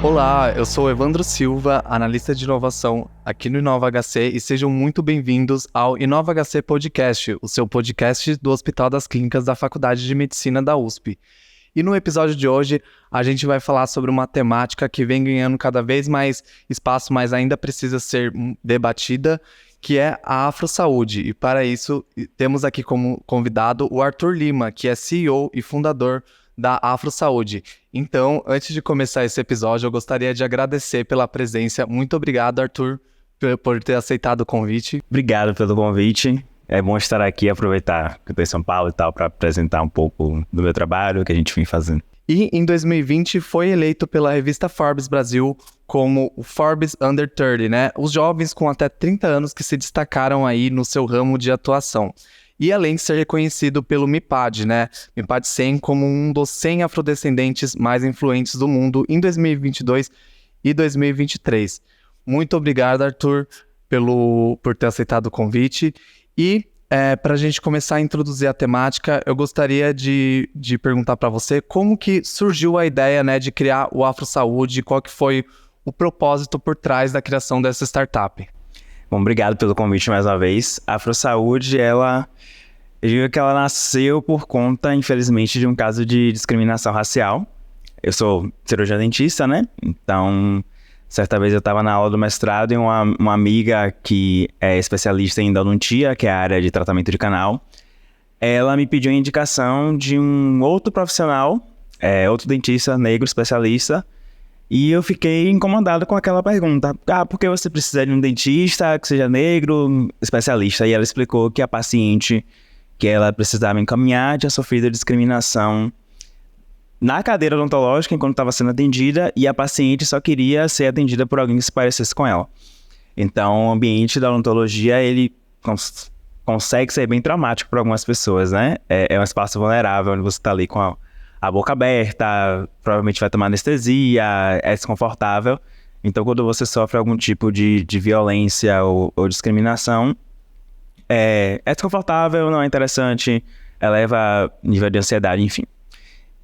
Olá, eu sou o Evandro Silva, analista de inovação aqui no InovaHC e sejam muito bem-vindos ao InovaHC Podcast, o seu podcast do Hospital das Clínicas da Faculdade de Medicina da USP. E no episódio de hoje, a gente vai falar sobre uma temática que vem ganhando cada vez mais espaço, mas ainda precisa ser debatida, que é a Afrosaúde. E para isso, temos aqui como convidado o Arthur Lima, que é CEO e fundador da Afrosaúde. Então, antes de começar esse episódio, eu gostaria de agradecer pela presença. Muito obrigado, Arthur, por ter aceitado o convite. Obrigado pelo convite. É bom estar aqui e aproveitar que eu estou em São Paulo e tal para apresentar um pouco do meu trabalho, que a gente vem fazendo. E em 2020 foi eleito pela revista Forbes Brasil como o Forbes Under 30, né? Os jovens com até 30 anos que se destacaram aí no seu ramo de atuação. E além de ser reconhecido pelo MIPAD, né? MIPAD 100 como um dos 100 afrodescendentes mais influentes do mundo em 2022 e 2023. Muito obrigado, Arthur, por ter aceitado o convite. E para a gente começar a introduzir a temática, eu gostaria de perguntar para você como que surgiu a ideia, né, de criar o Afrosaúde, qual que foi o propósito por trás da criação dessa startup. Bom, obrigado pelo convite mais uma vez. A Afrosaúde, eu digo que ela nasceu por conta, infelizmente, de um caso de discriminação racial. Eu sou cirurgião dentista, né? Então, certa vez eu estava na aula do mestrado e uma amiga que é especialista em endodontia, que é a área de tratamento de canal, ela me pediu a indicação de um outro profissional, outro dentista negro especialista, e eu fiquei incomodado com aquela pergunta. Por que você precisa de um dentista que seja negro, especialista? E ela explicou que a paciente que ela precisava encaminhar tinha sofrido discriminação na cadeira odontológica enquanto estava sendo atendida e a paciente só queria ser atendida por alguém que se parecesse com ela. Então, o ambiente da odontologia, ele consegue ser bem traumático para algumas pessoas, né? É um espaço vulnerável, onde você está ali com a boca aberta, provavelmente vai tomar anestesia, é desconfortável. Então, quando você sofre algum tipo de violência ou discriminação, é desconfortável, não é interessante, eleva nível de ansiedade, enfim.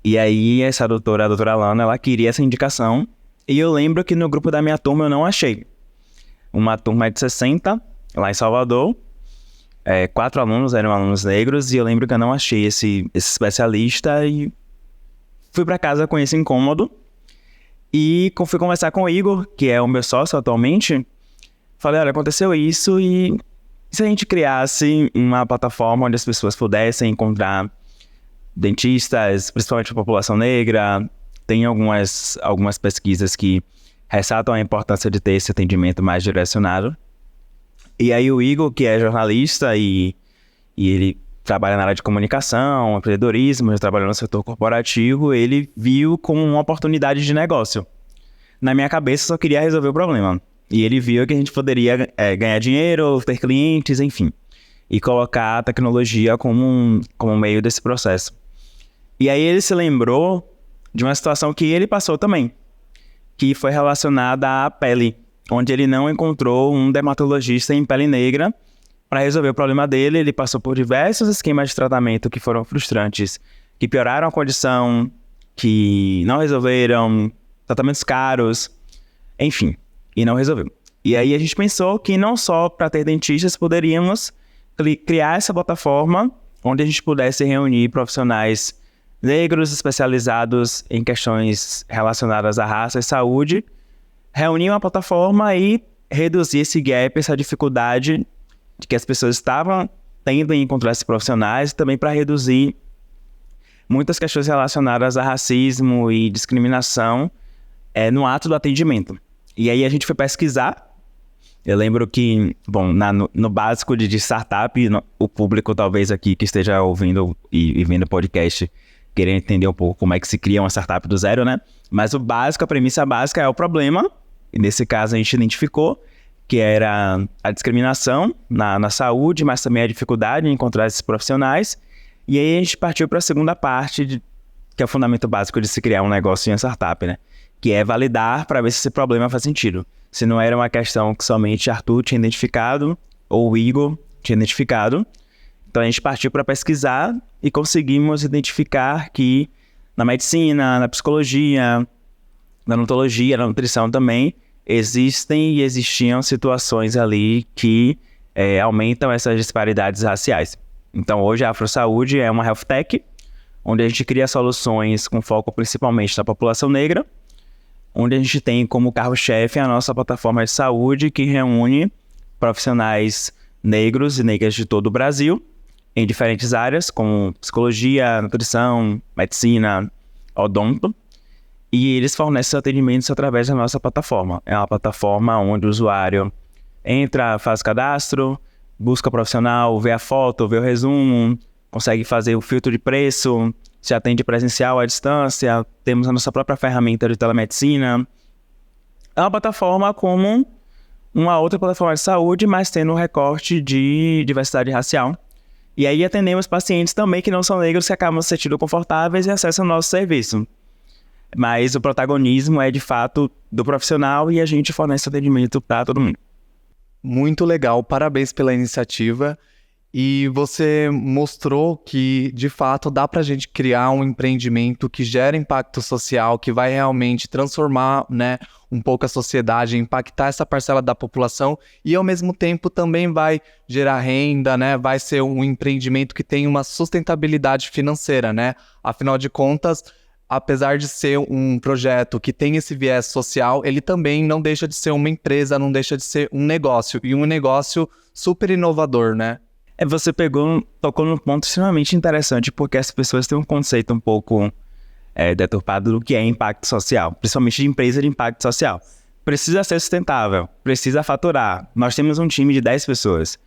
E aí, a doutora Lana, ela queria essa indicação. E eu lembro que no grupo da minha turma eu não achei. Uma turma de 60, lá em Salvador. 4 alunos eram alunos negros. E eu lembro que eu não achei esse especialista. E fui para casa com esse incômodo. E fui conversar com o Igor, que é o meu sócio atualmente. Falei, olha, aconteceu isso. E se a gente criasse uma plataforma onde as pessoas pudessem encontrar dentistas, principalmente a população negra, tem algumas pesquisas que ressaltam a importância de ter esse atendimento mais direcionado. E aí o Igor, que é jornalista e ele trabalha na área de comunicação, empreendedorismo, já trabalhou no setor corporativo, ele viu como uma oportunidade de negócio. Na minha cabeça, só queria resolver o problema. E ele viu que a gente poderia ganhar dinheiro, ter clientes, enfim, e colocar a tecnologia como um meio desse processo. E aí ele se lembrou de uma situação que ele passou também, que foi relacionada à pele, onde ele não encontrou um dermatologista em pele negra para resolver o problema dele. Ele passou por diversos esquemas de tratamento que foram frustrantes, que pioraram a condição, que não resolveram, tratamentos caros, enfim, e não resolveu. E aí a gente pensou que não só para ter dentistas poderíamos criar essa plataforma onde a gente pudesse reunir profissionais negros especializados em questões relacionadas à raça e saúde, reunir uma plataforma e reduzir esse gap, essa dificuldade de que as pessoas estavam tendo em encontrar esses profissionais, e também para reduzir muitas questões relacionadas a racismo e discriminação no ato do atendimento. E aí a gente foi pesquisar. Eu lembro que, bom, no básico de startup, o público talvez aqui que esteja ouvindo e vendo o podcast querer entender um pouco como é que se cria uma startup do zero, né? Mas o básico, a premissa básica é o problema, e nesse caso a gente identificou que era a discriminação na saúde, mas também a dificuldade em encontrar esses profissionais. E aí a gente partiu para a segunda parte, que é o fundamento básico de se criar um negócio em uma startup, né? Que é validar para ver se esse problema faz sentido. Se não era uma questão que somente Arthur tinha identificado, ou o Igor tinha identificado. Então a gente partiu para pesquisar e conseguimos identificar que na medicina, na psicologia, na odontologia, na nutrição também, existem e existiam situações ali que aumentam essas disparidades raciais. Então, hoje a AfroSaúde é uma health tech, onde a gente cria soluções com foco principalmente na população negra, onde a gente tem como carro-chefe a nossa plataforma de saúde, que reúne profissionais negros e negras de todo o Brasil, em diferentes áreas, como psicologia, nutrição, medicina, odonto, e eles fornecem atendimentos através da nossa plataforma. É uma plataforma onde o usuário entra, faz cadastro, busca profissional, vê a foto, vê o resumo, consegue fazer o filtro de preço, se atende presencial à distância, temos a nossa própria ferramenta de telemedicina. É uma plataforma como uma outra plataforma de saúde, mas tendo um recorte de diversidade racial. E aí atendemos pacientes também que não são negros, que acabam se sentindo confortáveis e acessam o nosso serviço. Mas o protagonismo é de fato do profissional e a gente fornece atendimento para todo mundo. Muito legal, parabéns pela iniciativa. E você mostrou que, de fato, dá para a gente criar um empreendimento que gera impacto social, que vai realmente transformar, né, um pouco a sociedade, impactar essa parcela da população e, ao mesmo tempo, também vai gerar renda, né, vai ser um empreendimento que tem uma sustentabilidade financeira, né? Afinal de contas, apesar de ser um projeto que tem esse viés social, ele também não deixa de ser uma empresa, não deixa de ser um negócio, e um negócio super inovador, né? Você tocou num ponto extremamente interessante, porque as pessoas têm um conceito um pouco deturpado do que é impacto social, principalmente de empresa de impacto social. Precisa ser sustentável, precisa faturar. Nós temos um time de 10 pessoas.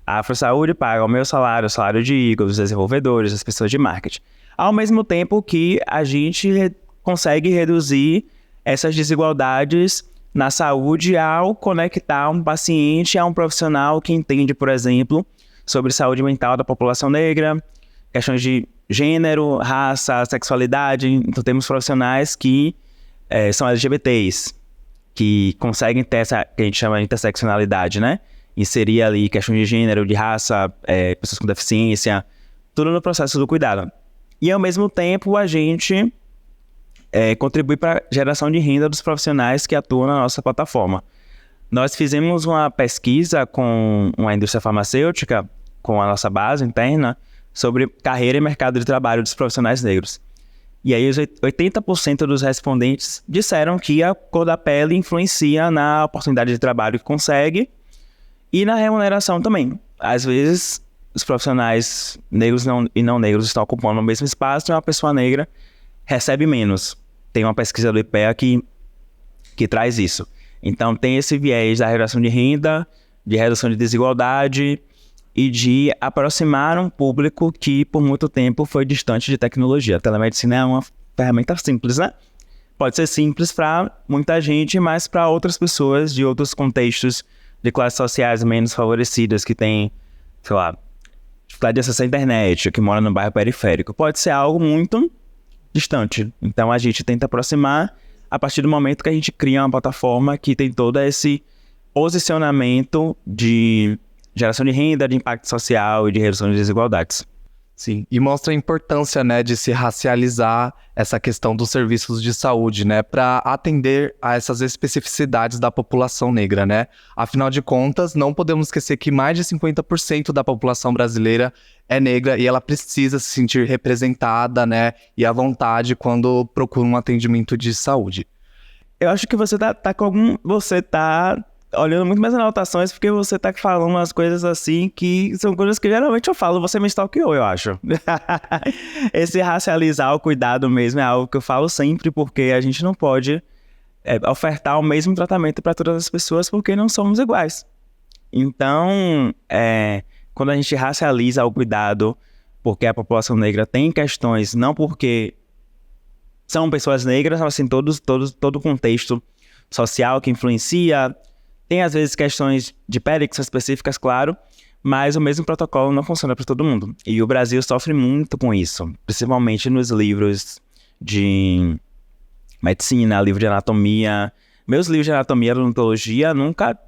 A AfroSaúde paga o meu salário, o salário de Igor, dos desenvolvedores, das pessoas de marketing. Ao mesmo tempo que a gente consegue reduzir essas desigualdades na saúde ao conectar um paciente a um profissional que entende, por exemplo, sobre saúde mental da população negra, questões de gênero, raça, sexualidade. Então temos profissionais que são LGBTs, que conseguem ter essa que a gente chama de interseccionalidade, né? Inserir ali questões de gênero, de raça, pessoas com deficiência, tudo no processo do cuidado. E ao mesmo tempo a gente contribui para a geração de renda dos profissionais que atuam na nossa plataforma. Nós fizemos uma pesquisa com uma indústria farmacêutica, com a nossa base interna, sobre carreira e mercado de trabalho dos profissionais negros. E aí os 80% dos respondentes disseram que a cor da pele influencia na oportunidade de trabalho que consegue e na remuneração também. Às vezes, os profissionais negros e não negros estão ocupando o mesmo espaço e uma pessoa negra recebe menos. Tem uma pesquisa do IPEA que traz isso. Então, tem esse viés da geração de renda, de redução de desigualdade e de aproximar um público que, por muito tempo, foi distante de tecnologia. A telemedicina é uma ferramenta simples, né? Pode ser simples para muita gente, mas para outras pessoas de outros contextos, de classes sociais menos favorecidas, que têm, sei lá, dificuldade de acesso à internet, que mora no bairro periférico, pode ser algo muito distante. Então, a gente tenta aproximar a partir do momento que a gente cria uma plataforma que tem todo esse posicionamento de geração de renda, de impacto social e de redução de desigualdades. Sim, e mostra a importância, né, de se racializar essa questão dos serviços de saúde, né, para atender a essas especificidades da população negra, né? Afinal de contas, não podemos esquecer que mais de 50% da população brasileira é negra e ela precisa se sentir representada, né, e à vontade quando procura um atendimento de saúde. Eu acho que você tá olhando muito mais anotações, porque você tá falando umas coisas assim que são coisas que geralmente eu falo, você me stalkeou, eu acho. Esse racializar o cuidado mesmo é algo que eu falo sempre, porque a gente não pode ofertar o mesmo tratamento para todas as pessoas, porque não somos iguais. Então, quando a gente racializa o cuidado, porque a população negra tem questões, não porque são pessoas negras, mas assim, todo o contexto social que influencia. Tem, às vezes, questões de pele que são específicas, claro, mas o mesmo protocolo não funciona para todo mundo. E o Brasil sofre muito com isso, principalmente nos livros de medicina, livro de anatomia. Meus livros de anatomia e odontologia nunca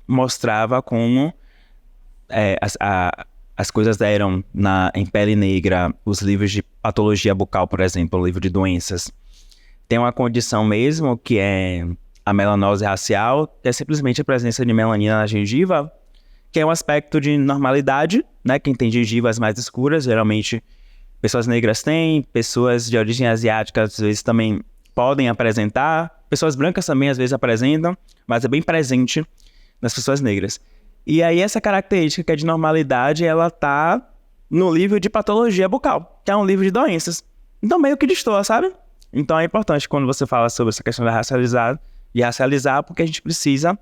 mostrava como as coisas eram em pele negra, os livros de patologia bucal, por exemplo, o livro de doenças. tem uma condição mesmo, que é a melanose racial, que é simplesmente a presença de melanina na gengiva, que é um aspecto de normalidade, né? Quem tem gengivas mais escuras, geralmente pessoas negras têm, pessoas de origem asiática às vezes também podem apresentar, pessoas brancas também às vezes apresentam, mas é bem presente nas pessoas negras. E aí essa característica que é de normalidade, ela tá no livro de patologia bucal, que é um livro de doenças. Então meio que destoa, sabe? Então é importante quando você fala sobre essa questão de racializar, porque a gente precisa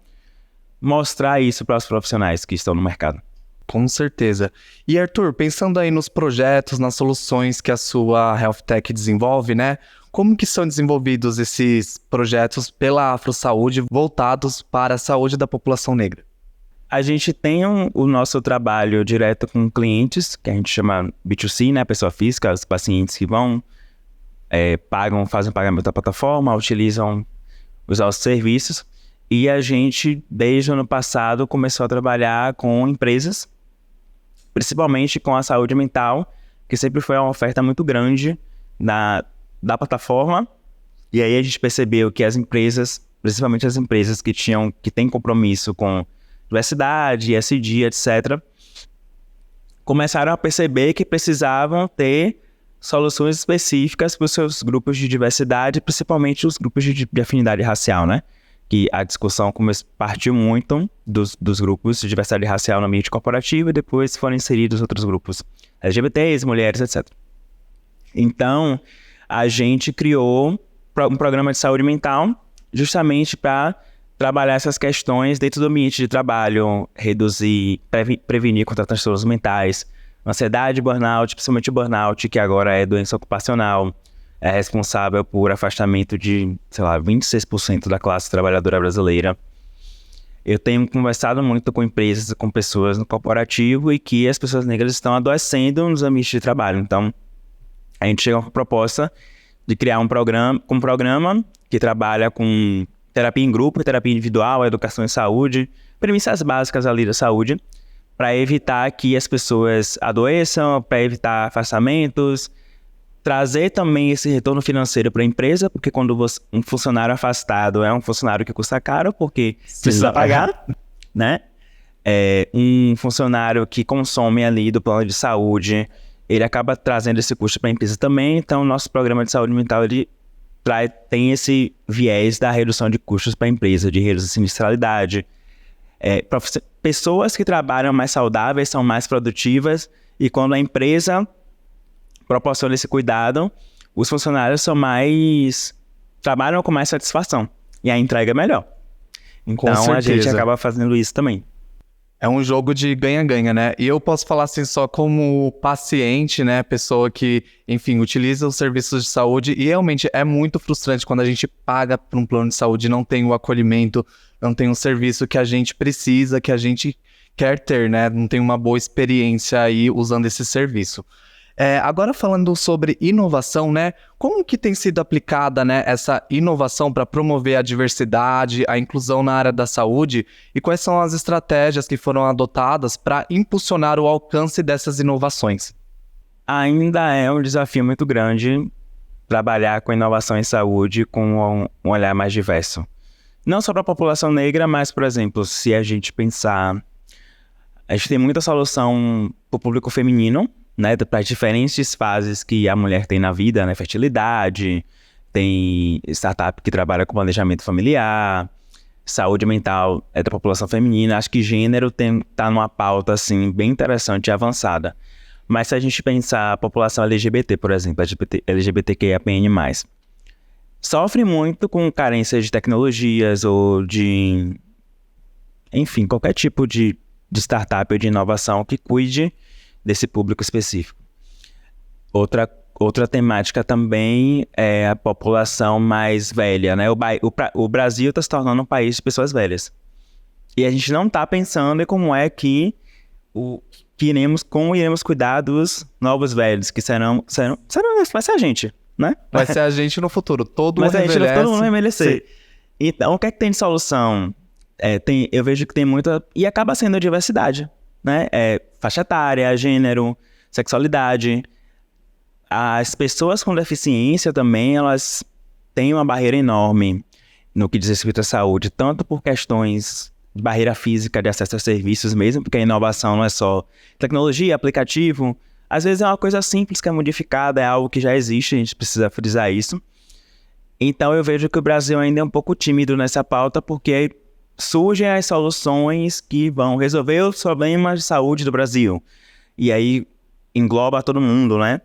mostrar isso para os profissionais que estão no mercado. Com certeza. E Arthur, pensando aí nos projetos, nas soluções que a sua Health Tech desenvolve, né? Como que são desenvolvidos esses projetos pela AfroSaúde voltados para a saúde da população negra? A gente tem o nosso trabalho direto com clientes, que a gente chama B2C, né? Pessoa física, os pacientes que vão, fazem pagamento da plataforma, utilizam os nossos serviços. E a gente, desde o ano passado, começou a trabalhar com empresas, principalmente com a saúde mental, que sempre foi uma oferta muito grande da plataforma. E aí a gente percebeu que as empresas, principalmente as empresas que têm compromisso com diversidade, ESG, etc., começaram a perceber que precisavam ter soluções específicas para os seus grupos de diversidade, principalmente os grupos de afinidade racial, né? Que a discussão partiu muito dos grupos de diversidade racial no ambiente corporativo e depois foram inseridos outros grupos LGBTs, mulheres, etc. Então, a gente criou um programa de saúde mental justamente para trabalhar essas questões dentro do ambiente de trabalho, reduzir, prevenir contra transtornos mentais, ansiedade, burnout, principalmente o burnout, que agora é doença ocupacional, é responsável por afastamento de, 26% da classe trabalhadora brasileira. Eu tenho conversado muito com empresas, com pessoas no corporativo e que as pessoas negras estão adoecendo nos ambientes de trabalho. Então, a gente chega com a proposta de criar um programa que trabalha com terapia em grupo, terapia individual, educação em saúde, premissas básicas ali da saúde, para evitar que as pessoas adoeçam, para evitar afastamentos, trazer também esse retorno financeiro para a empresa, porque quando um funcionário afastado é um funcionário que custa caro, porque precisa pagar, né? Um funcionário que consome ali do plano de saúde, ele acaba trazendo esse custo para a empresa também. Então, o nosso programa de saúde mental, ele tem esse viés da redução de custos para a empresa, de reduzir sinistralidade. Pessoas que trabalham mais saudáveis são mais produtivas, e quando a empresa proporciona esse cuidado, os funcionários trabalham com mais satisfação e a entrega é melhor. Então a gente acaba fazendo isso também. É um jogo de ganha-ganha, né? E eu posso falar assim só como paciente, né? Pessoa que, enfim, utiliza os serviços de saúde, e realmente é muito frustrante quando a gente paga por um plano de saúde e não tem o acolhimento, não tem o serviço que a gente precisa, que a gente quer ter, né? Não tem uma boa experiência aí usando esse serviço. Agora falando sobre inovação, né? Como que tem sido aplicada, né, essa inovação para promover a diversidade, a inclusão na área da saúde, e quais são as estratégias que foram adotadas para impulsionar o alcance dessas inovações? Ainda é um desafio muito grande trabalhar com inovação em saúde com um olhar mais diverso. Não só para a população negra, mas, por exemplo, se a gente pensar... A gente tem muita solução para o público feminino, né, para as diferentes fases que a mulher tem na vida, né, fertilidade, tem startup que trabalha com planejamento familiar, saúde mental da população feminina. Acho que gênero tá numa pauta assim, bem interessante e avançada. Mas se a gente pensar a população LGBT, por exemplo, LGBTQIAPN+, sofre muito com carências de tecnologias ou de, enfim, qualquer tipo de startup ou de inovação que cuide desse público específico. Outra temática também é a população mais velha, né? O Brasil está se tornando um país de pessoas velhas. E a gente não está pensando em como é que como iremos cuidar dos novos velhos, que vai ser a gente, né? Vai ser a gente no futuro. Todo mundo vai envelhecer. Então, o que é que tem de solução? Eu vejo que tem muita... E acaba sendo a diversidade, né? Faixa etária, gênero, sexualidade. As pessoas com deficiência também, elas tem uma barreira enorme no que diz respeito à saúde, tanto por questões de barreira física de acesso a serviços mesmo, porque a inovação não é só tecnologia, aplicativo. Às vezes é uma coisa simples que é modificada, é algo que já existe, a gente precisa frisar isso. Então eu vejo que o Brasil ainda é um pouco tímido nessa pauta, porque surgem as soluções que vão resolver os problemas de saúde do Brasil. E aí engloba todo mundo, né?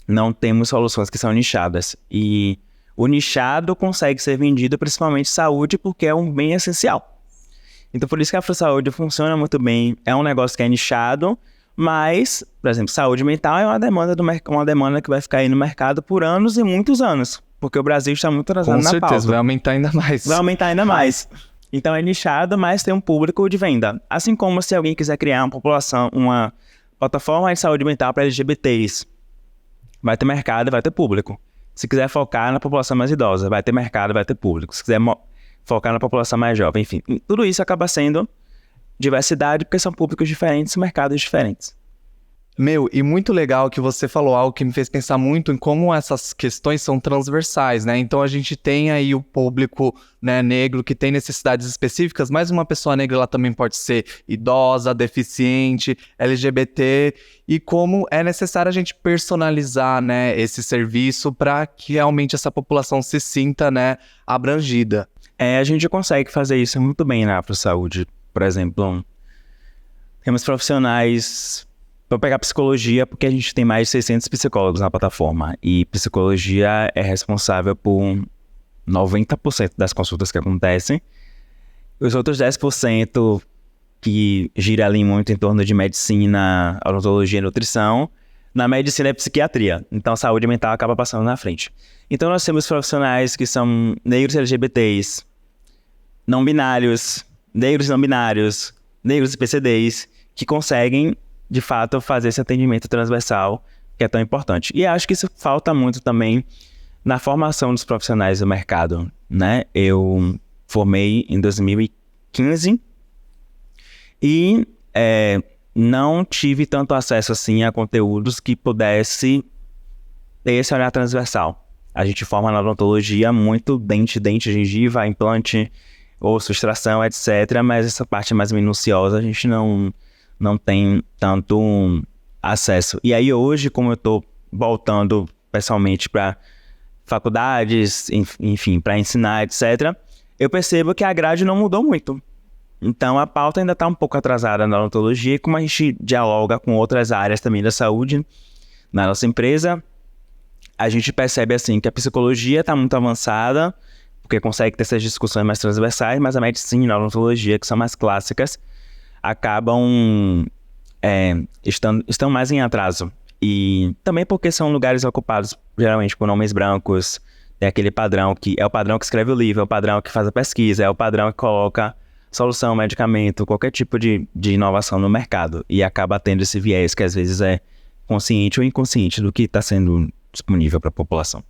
Não temos soluções que são nichadas. E o nichado consegue ser vendido principalmente saúde, porque é um bem essencial. Então por isso que a AfroSaúde funciona muito bem. É um negócio que é nichado, mas, por exemplo, saúde mental é uma demanda uma demanda que vai ficar aí no mercado por anos e muitos anos. Porque o Brasil está muito atrasado na pauta. Com certeza, vai aumentar ainda mais. Vai aumentar ainda mais. Então é nichado, mas tem um público de venda. Assim como se alguém quiser criar uma plataforma de saúde mental para LGBTs. Vai ter mercado, vai ter público. Se quiser focar na população mais idosa, vai ter mercado, vai ter público. Se quiser focar na população mais jovem, enfim. Tudo isso acaba sendo diversidade, porque são públicos diferentes, mercados diferentes. E muito legal que você falou algo que me fez pensar muito em como essas questões são transversais, né? Então a gente tem aí o público, né, negro que tem necessidades específicas, mas uma pessoa negra ela também pode ser idosa, deficiente, LGBT, e como é necessário a gente personalizar, né, esse serviço para que realmente essa população se sinta, né, abrangida. A gente consegue fazer isso muito bem na AfroSaúde. Por exemplo, temos profissionais. Vou pegar psicologia, porque a gente tem mais de 600 psicólogos na plataforma. E psicologia é responsável por 90% das consultas que acontecem. Os outros 10% que gira ali muito em torno de medicina, odontologia e nutrição, na medicina é psiquiatria. Então, saúde mental acaba passando na frente. Então, nós temos profissionais que são negros LGBTs, não binários, negros não binários, negros e PCDs, que conseguem de fato, fazer esse atendimento transversal que é tão importante. E acho que isso falta muito também na formação dos profissionais do mercado, né? Eu formei em 2015 e não tive tanto acesso assim a conteúdos que pudesse ter esse olhar transversal. A gente forma na odontologia muito dente, gengiva, implante, osso, extração, etc. Mas essa parte mais minuciosa a gente não tem tanto acesso. E aí hoje, como eu estou voltando pessoalmente para faculdades, enfim, para ensinar, etc., eu percebo que a grade não mudou muito. Então a pauta ainda está um pouco atrasada na odontologia, e como a gente dialoga com outras áreas também da saúde na nossa empresa, a gente percebe assim que a psicologia está muito avançada, porque consegue ter essas discussões mais transversais, mas a medicina e a odontologia, que são mais clássicas, acabam estão mais em atraso. E também porque são lugares ocupados geralmente por homens brancos. Tem aquele padrão que é o padrão que escreve o livro, é o padrão que faz a pesquisa, é o padrão que coloca solução, medicamento, qualquer tipo de inovação no mercado. E acaba tendo esse viés que às vezes é consciente ou inconsciente do que está sendo disponível para a população.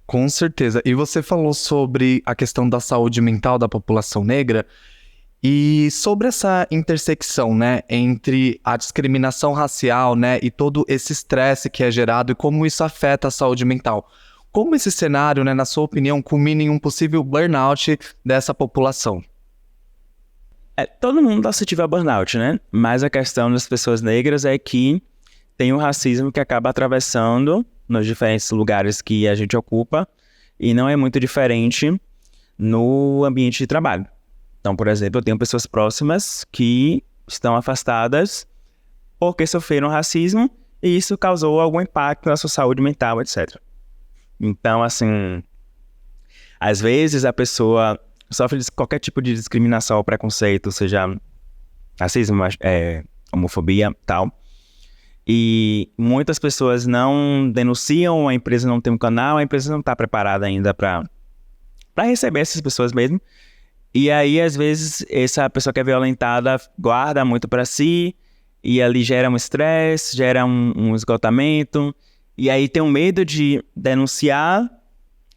Com certeza. E você falou sobre a questão da saúde mental da população negra. E sobre essa intersecção, né, entre a discriminação racial, né, e todo esse estresse que é gerado e como isso afeta a saúde mental. Como esse cenário, né, na sua opinião, culmina em um possível burnout dessa população? Todo mundo está suscetível a burnout, né? Mas a questão das pessoas negras é que tem o racismo que acaba atravessando nos diferentes lugares que a gente ocupa e não é muito diferente no ambiente de trabalho. Então, por exemplo, eu tenho pessoas próximas que estão afastadas porque sofreram racismo e isso causou algum impacto na sua saúde mental, etc. Então, assim, às vezes a pessoa sofre de qualquer tipo de discriminação ou preconceito, seja racismo, homofobia, tal. E muitas pessoas não denunciam, a empresa não tem um canal, a empresa não está preparada ainda para receber essas pessoas mesmo. E aí, às vezes, essa pessoa que é violentada guarda muito para si, e ali gera um estresse, gera um esgotamento, e aí tem um medo de denunciar,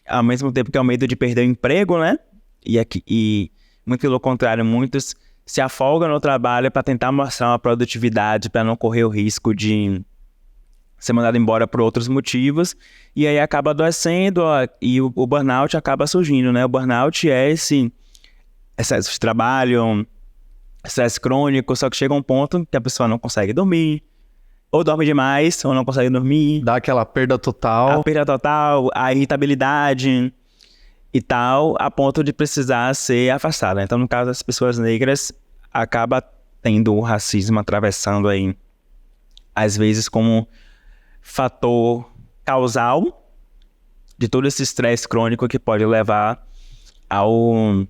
ao mesmo tempo que é o medo de perder o emprego, né? E muito pelo contrário, muitos se afogam no trabalho para tentar mostrar uma produtividade, para não correr o risco de ser mandado embora por outros motivos, e aí acaba adoecendo, ó, e o burnout acaba surgindo, né? O burnout é esse excesso de trabalho, estresse crônico, só que chega um ponto que a pessoa não consegue dormir, ou dorme demais, ou não consegue dormir. Dá aquela perda total. A perda total, a irritabilidade e tal, a ponto de precisar ser afastada. Então, no caso das pessoas negras, acaba tendo o racismo atravessando aí, às vezes como fator causal de todo esse estresse crônico que pode levar ao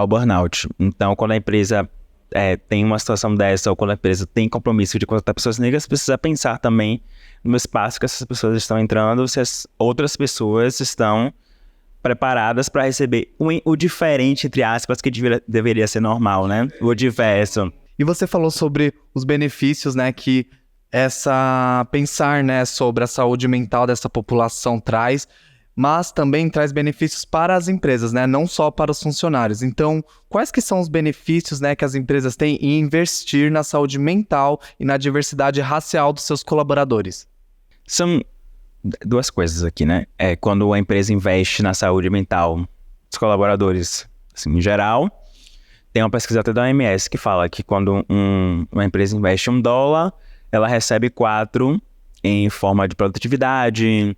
burnout. Então, quando a empresa tem uma situação dessa, ou quando a empresa tem compromisso de contratar pessoas negras, precisa pensar também no espaço que essas pessoas estão entrando, se as outras pessoas estão preparadas para receber o diferente, entre aspas, que deveria ser normal, né? O diverso. E você falou sobre os benefícios, né, que pensar, né, sobre a saúde mental dessa população traz, mas também traz benefícios para as empresas, né, não só para os funcionários. Então, quais que são os benefícios, né, que as empresas têm em investir na saúde mental e na diversidade racial dos seus colaboradores? São duas coisas aqui, né? Quando a empresa investe na saúde mental dos colaboradores, assim, em geral, tem uma pesquisa até da OMS que fala que quando uma empresa investe $1, ela recebe 4 em forma de produtividade,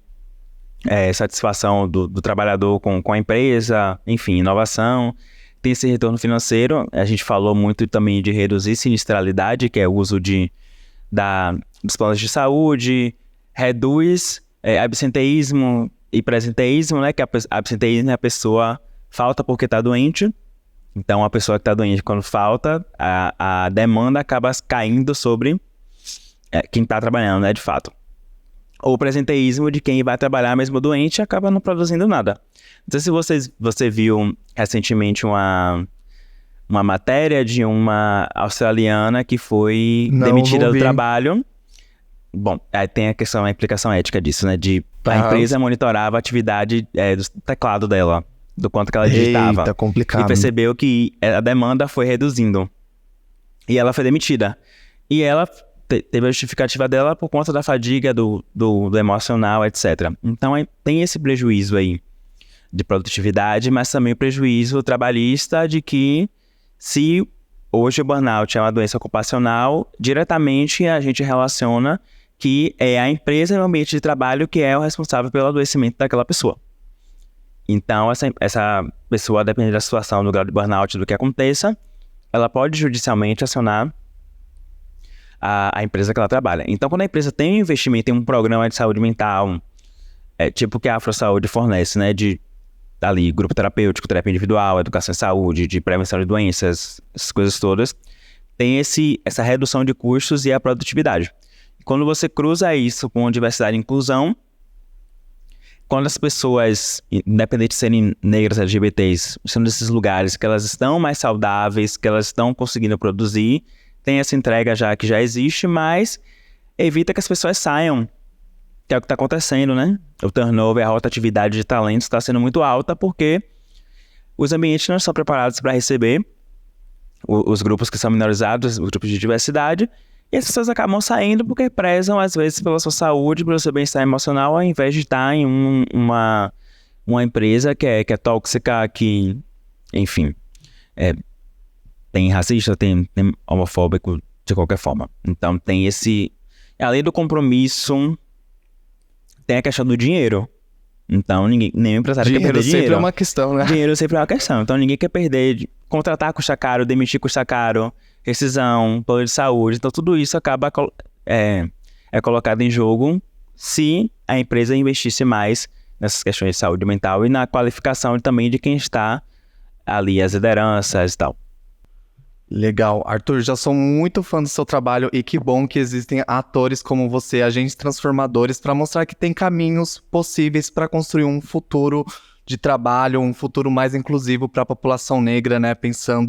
satisfação do trabalhador com a empresa, enfim, inovação. Tem esse retorno financeiro. A gente falou muito também de reduzir sinistralidade, que é o uso dos planos de saúde, reduz absenteísmo e presenteísmo, né? Que absenteísmo é a pessoa falta porque está doente. Então, a pessoa que está doente, quando falta, a demanda acaba caindo sobre quem está trabalhando, né? De fato. Ou o presenteísmo de quem vai trabalhar mesmo doente acaba não produzindo nada. Não sei se você viu recentemente uma matéria de uma australiana que foi demitida do trabalho. Bom, tem a implicação ética disso, né? A empresa monitorava a atividade do teclado dela, do quanto que ela digitava. Eita, complicado. E percebeu que a demanda foi reduzindo. E ela foi demitida. E ela teve a justificativa dela por conta da fadiga, do emocional, etc. Então, tem esse prejuízo aí de produtividade, mas também o prejuízo trabalhista de que se hoje o burnout é uma doença ocupacional, diretamente a gente relaciona que é a empresa e o ambiente de trabalho que é o responsável pelo adoecimento daquela pessoa. Então, essa pessoa, dependendo da situação, do grau de burnout, do que aconteça, ela pode judicialmente acionar a empresa que ela trabalha. Então, quando a empresa tem um investimento em um programa de saúde mental, tipo o que a AfroSaúde fornece, né, ali, grupo terapêutico, terapia individual, educação em saúde, de prevenção de doenças, essas coisas todas, tem essa redução de custos e a produtividade. Quando você cruza isso com diversidade e inclusão, quando as pessoas, independente de serem negras, LGBTs, são desses lugares que elas estão mais saudáveis, que elas estão conseguindo produzir, tem essa entrega que já existe, mas evita que as pessoas saiam, que é o que está acontecendo, né? O turnover, a rotatividade de talentos está sendo muito alta porque os ambientes não estão preparados para receber os grupos que são minorizados, os grupos de diversidade, e as pessoas acabam saindo porque prezam, às vezes, pela sua saúde, pelo seu bem-estar emocional, ao invés de estar em uma empresa que é tóxica, que, enfim, tem racista, tem homofóbico, de qualquer forma. Então, tem além do compromisso, tem a questão do dinheiro. Então, nenhum empresário quer perder dinheiro. Dinheiro sempre é uma questão, né? Dinheiro sempre é uma questão. Então, ninguém quer perder. Contratar custa caro, demitir custa caro, rescisão, plano de saúde. Então, tudo isso acaba colocado em jogo se a empresa investisse mais nessas questões de saúde mental e na qualificação também de quem está ali, as lideranças e tal. Legal. Arthur, já sou muito fã do seu trabalho e que bom que existem atores como você, agentes transformadores, para mostrar que tem caminhos possíveis para construir um futuro de trabalho, um futuro mais inclusivo para a população negra, né?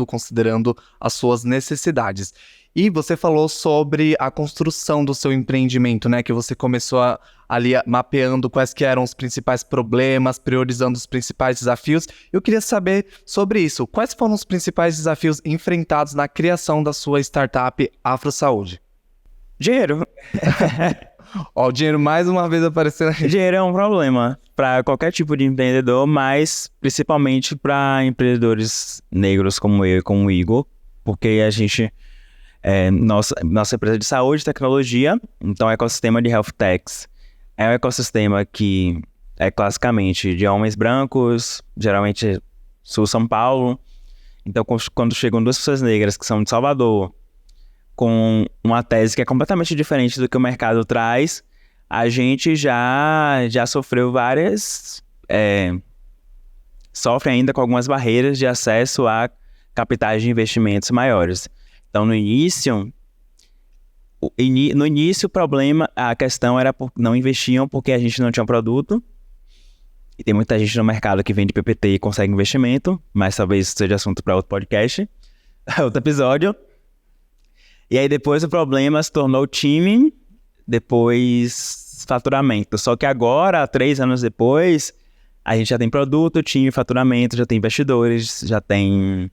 Considerando as suas necessidades. E você falou sobre a construção do seu empreendimento, né? Que você começou ali mapeando quais que eram os principais problemas, priorizando os principais desafios. Eu queria saber sobre isso. Quais foram os principais desafios enfrentados na criação da sua startup AfroSaúde? Dinheiro. Ó, o dinheiro mais uma vez aparecendo aí. Dinheiro é um problema para qualquer tipo de empreendedor, mas principalmente para empreendedores negros como eu e como o Igor, porque a gente, nossa empresa de saúde e tecnologia, então o ecossistema de health techs é um ecossistema que é classicamente de homens brancos, geralmente sul São Paulo. Então quando chegam duas pessoas negras que são de Salvador, com uma tese que é completamente diferente do que o mercado traz, a gente já sofreu várias... sofre ainda com algumas barreiras de acesso a capitais de investimentos maiores. Então, no início, o problema, a questão era não investiam porque a gente não tinha um produto. E tem muita gente no mercado que vende PPT e consegue investimento, mas talvez isso seja assunto para outro podcast, outro episódio. E aí depois o problema se tornou time, depois faturamento. Só que agora, 3 anos depois, a gente já tem produto, time, faturamento, já tem investidores, já tem,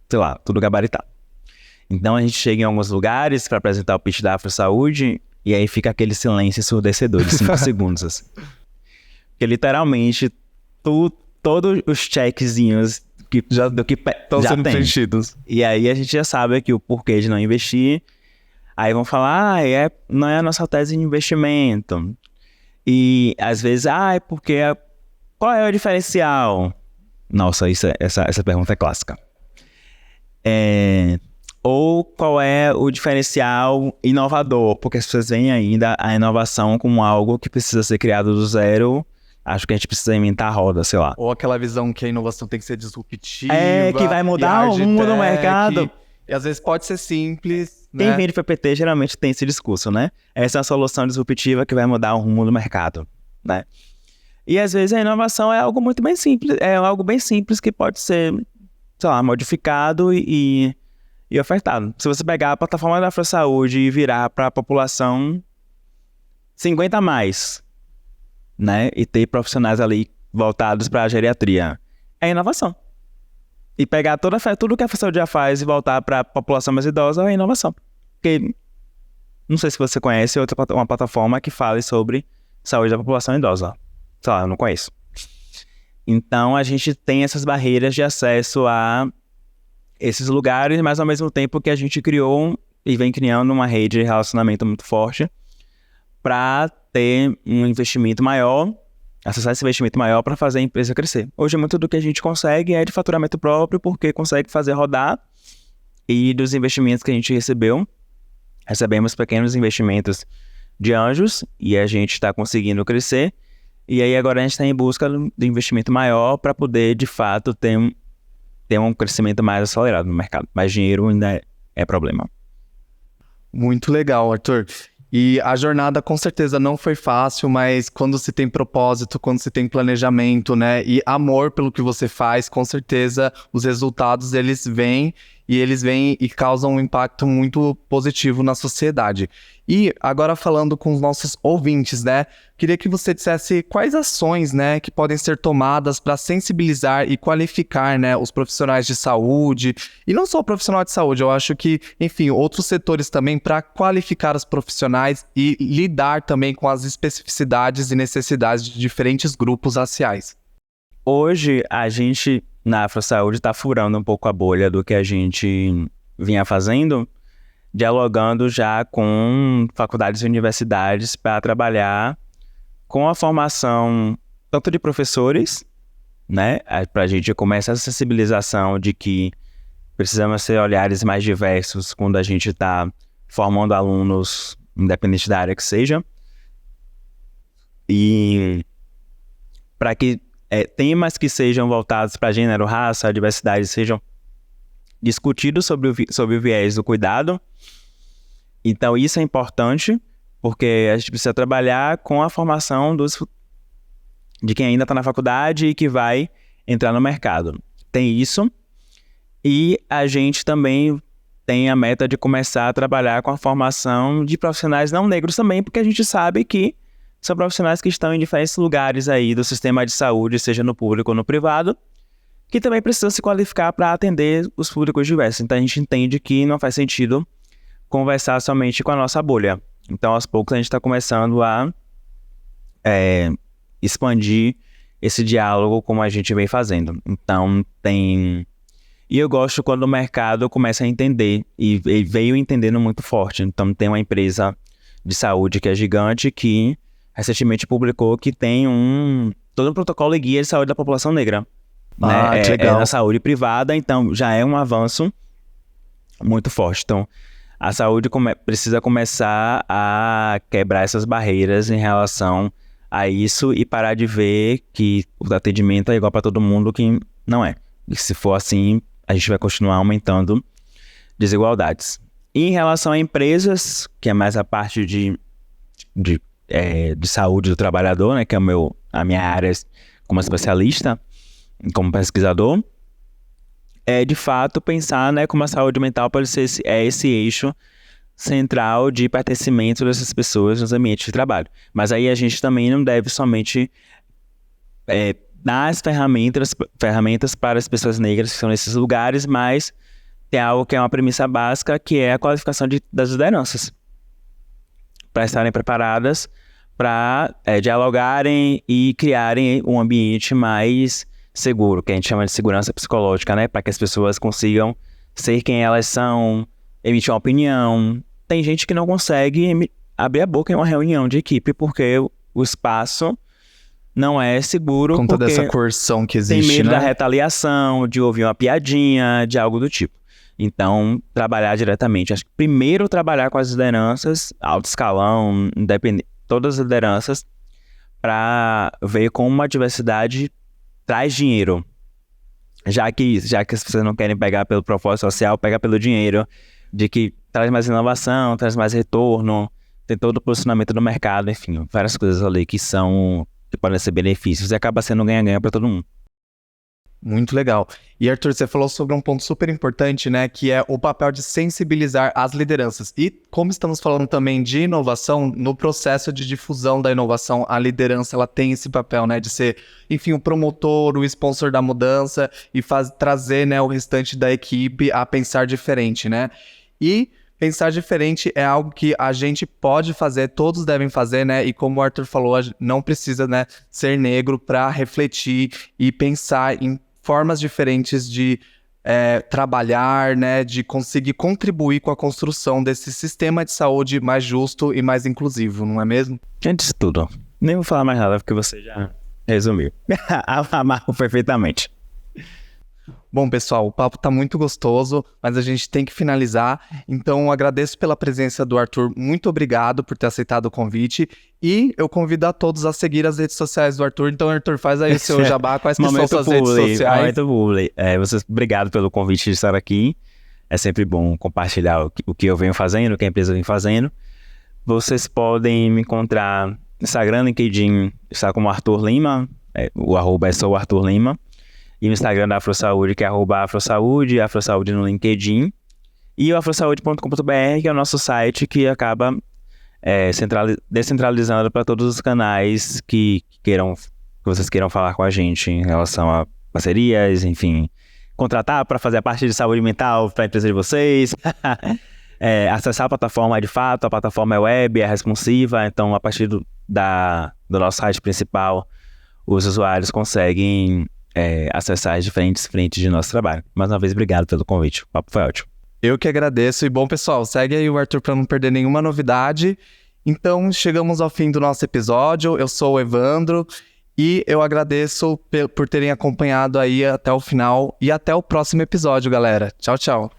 sei lá, tudo gabaritado. Então a gente chega em alguns lugares para apresentar o pitch da Afro Saúde e aí fica aquele silêncio ensurdecedor de 5 segundos. Assim. Porque literalmente todos os checkzinhos já estão sendo preenchidos. E aí a gente já sabe aqui o porquê de não investir. Aí vão falar, não é a nossa tese de investimento. E às vezes, porque qual é o diferencial? Nossa, essa pergunta é clássica. Ou qual é o diferencial inovador? Porque as pessoas veem ainda a inovação como algo que precisa ser criado do zero. Acho que a gente precisa inventar a roda, sei lá. Ou aquela visão que a inovação tem que ser disruptiva. Que vai mudar o rumo do mercado. E às vezes pode ser simples, Quem né? vende PPT geralmente tem esse discurso, né? Essa é a solução disruptiva que vai mudar o rumo do mercado, né? E às vezes a inovação é algo muito bem simples. É algo bem simples que pode ser, sei lá, modificado e ofertado. Se você pegar a plataforma da Afro Saúde e virar para a população 50 a mais, né? E ter profissionais ali voltados para a geriatria. É inovação. E pegar tudo que a Afro Saúde já faz e voltar para a população mais idosa é inovação. Porque, não sei se você conhece uma plataforma que fale sobre saúde da população idosa. Sei lá, eu não conheço. Então, a gente tem essas barreiras de acesso a esses lugares, mas ao mesmo tempo que a gente criou e vem criando uma rede de relacionamento muito forte para ter um investimento maior, acessar esse investimento maior para fazer a empresa crescer. Hoje, muito do que a gente consegue é de faturamento próprio, porque consegue fazer rodar, e dos investimentos que a gente recebemos pequenos investimentos de anjos, e a gente está conseguindo crescer, e aí agora a gente está em busca de investimento maior para poder, de fato, ter um crescimento mais acelerado no mercado. Mas dinheiro ainda é problema. Muito legal, Arthur. E a jornada com certeza não foi fácil, mas quando se tem propósito, quando se tem planejamento, né, e amor pelo que você faz, com certeza os resultados eles vêm e causam um impacto muito positivo na sociedade. E agora falando com os nossos ouvintes, né, queria que você dissesse quais ações, né, que podem ser tomadas para sensibilizar e qualificar, né, os profissionais de saúde, e não só o profissional de saúde, eu acho que, enfim, outros setores também para qualificar os profissionais e lidar também com as especificidades e necessidades de diferentes grupos raciais. Hoje, a gente, na Afro Saúde, está furando um pouco a bolha do que a gente vinha fazendo, dialogando já com faculdades e universidades para trabalhar com a formação tanto de professores, né, para a gente começar essa sensibilização de que precisamos ter olhares mais diversos quando a gente está formando alunos, independente da área que seja, e para que temas que sejam voltados para gênero, raça, diversidade sejam discutidos sobre o viés do cuidado. Então isso é importante, porque a gente precisa trabalhar com a formação de quem ainda está na faculdade e que vai entrar no mercado. Tem isso. E a gente também tem a meta de começar a trabalhar com a formação de profissionais não negros também, porque a gente sabe que são profissionais que estão em diferentes lugares aí do sistema de saúde, seja no público ou no privado, que também precisam se qualificar para atender os públicos diversos. Então a gente entende que não faz sentido conversar somente com a nossa bolha. Então, aos poucos, a gente está começando a expandir esse diálogo como a gente vem fazendo. Então, tem... E eu gosto quando o mercado começa a entender, e veio entendendo muito forte. Então, tem uma empresa de saúde que é gigante, que recentemente publicou que tem todo um protocolo e guia de saúde da população negra. Né? Que legal. Na saúde privada, então já é um avanço muito forte. Então, a saúde precisa começar a quebrar essas barreiras em relação a isso e parar de ver que o atendimento é igual para todo mundo, que não é. E se for assim, a gente vai continuar aumentando desigualdades. E em relação a empresas, que é mais a parte de saúde do trabalhador, né, que é a minha área como especialista, como pesquisador, é de fato pensar, né, como a saúde mental pode ser esse eixo central de pertencimento dessas pessoas nos ambientes de trabalho. Mas aí a gente também não deve somente dar as ferramentas para as pessoas negras que estão nesses lugares, mas tem algo que é uma premissa básica, que é a qualificação das lideranças, para estarem preparadas para dialogarem e criarem um ambiente mais seguro, que a gente chama de segurança psicológica, né? Para que as pessoas consigam ser quem elas são, emitir uma opinião. Tem gente que não consegue abrir a boca em uma reunião de equipe porque o espaço não é seguro. Com toda essa coerção que existe, tem medo, né? da retaliação, de ouvir uma piadinha, de algo do tipo. Então, trabalhar diretamente. Acho que primeiro trabalhar com as lideranças, alto escalão, independente, todas as lideranças, para ver como a diversidade traz dinheiro. Já que as pessoas não querem pegar pelo propósito social, pega pelo dinheiro, de que traz mais inovação, traz mais retorno, tem todo o posicionamento do mercado, enfim, várias coisas ali que podem ser benefícios e acaba sendo ganha-ganha para todo mundo. Muito legal. E Arthur, você falou sobre um ponto super importante, né, que é o papel de sensibilizar as lideranças. E como estamos falando também de inovação, no processo de difusão da inovação, a liderança ela tem esse papel, né, de ser, enfim, o promotor, o sponsor da mudança e trazer, né, o restante da equipe a pensar diferente, né? E pensar diferente é algo que a gente pode fazer, todos devem fazer, né? E como o Arthur falou, não precisa, né, ser negro para refletir e pensar em formas diferentes de trabalhar, né, de conseguir contribuir com a construção desse sistema de saúde mais justo e mais inclusivo, não é mesmo? Antes de tudo, nem vou falar mais nada porque você já resumiu. Amarro perfeitamente. Bom, pessoal, o papo tá muito gostoso, mas a gente tem que finalizar. Então, eu agradeço pela presença do Arthur. Muito obrigado por ter aceitado o convite. E eu convido a todos a seguir as redes sociais do Arthur. Então, Arthur, faz aí o seu jabá. Quais que são suas redes sociais? Obrigado pelo convite de estar aqui. É sempre bom compartilhar o que eu venho fazendo, o que a empresa vem fazendo. Vocês podem me encontrar no Instagram, LinkedIn, está como Arthur Lima. O arroba é só o Arthur Lima. E no Instagram da AfroSaúde, que é @AfroSaúde, AfroSaúde no LinkedIn. E o afrosaúde.com.br, que é o nosso site que acaba descentralizando para todos os canais que vocês queiram falar com a gente em relação a parcerias, enfim, contratar para fazer a parte de saúde mental para a empresa de vocês. Acessar a plataforma de fato, a plataforma é web, é responsiva, então a partir do nosso site principal, os usuários conseguem acessar as diferentes frentes de nosso trabalho. Mais uma vez, obrigado pelo convite. O papo foi ótimo. Eu que agradeço. E bom, pessoal, segue aí o Arthur para não perder nenhuma novidade. Então, chegamos ao fim do nosso episódio. Eu sou o Evandro e eu agradeço por terem acompanhado aí até o final. E até o próximo episódio, galera. Tchau, tchau.